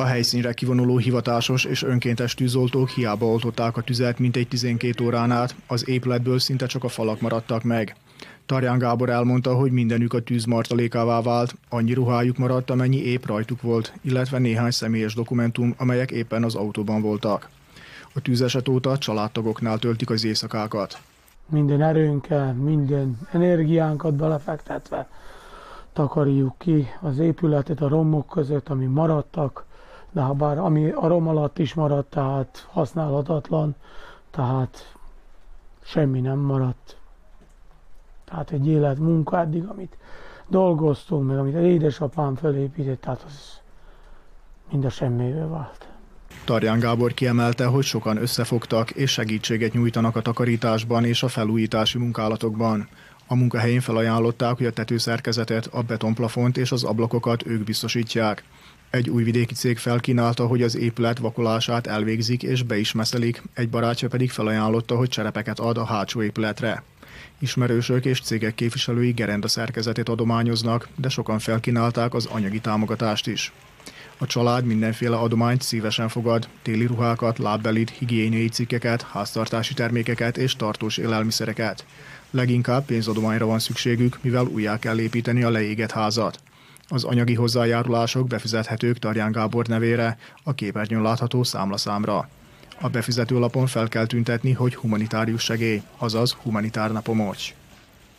A helyszínre kivonuló hivatásos és önkéntes tűzoltók hiába oltották a tüzet mintegy 12 órán át, az épületből szinte csak a falak maradtak meg. Tarján Gábor elmondta, hogy mindenük a tűz martalékává vált, annyi ruhájuk maradt, amennyi épp rajtuk volt, illetve néhány személyes dokumentum, amelyek éppen az autóban voltak. A tűzeset óta családtagoknál töltik az éjszakákat. Minden erőnkkel, minden energiánkat belefektetve takarjuk ki az épületet a romok között, ami maradtak, de ha bár ami a rom alatt is maradt, tehát használhatatlan, tehát semmi nem maradt. Tehát egy életmunka eddig, amit dolgoztunk, meg amit az édesapám felépített, tehát az mind a semmivé vált. Tarján Gábor kiemelte, hogy sokan összefogtak és segítséget nyújtanak a takarításban és a felújítási munkálatokban. A munkahelyén felajánlották, hogy a tetőszerkezetet, a betonplafont és az ablakokat ők biztosítják. Egy újvidéki cég felkínálta, hogy az épület vakolását elvégzik és be is messzelik, egy barátja pedig felajánlotta, hogy cserepeket ad a hátsó épületre. Ismerősök és cégek képviselői gerenda szerkezetét adományoznak, de sokan felkínálták az anyagi támogatást is. A család mindenféle adományt szívesen fogad, téli ruhákat, lábbelit, higiéniai cikkeket, háztartási termékeket és tartós élelmiszereket. Leginkább pénzadományra van szükségük, mivel újjá kell építeni a leégett házat. Az anyagi hozzájárulások befizethetők Tarján Gábor nevére, a képernyőn látható számlaszámra. A befizetőlapon fel kell tüntetni, hogy humanitárius segély, azaz humanitárna pomoc.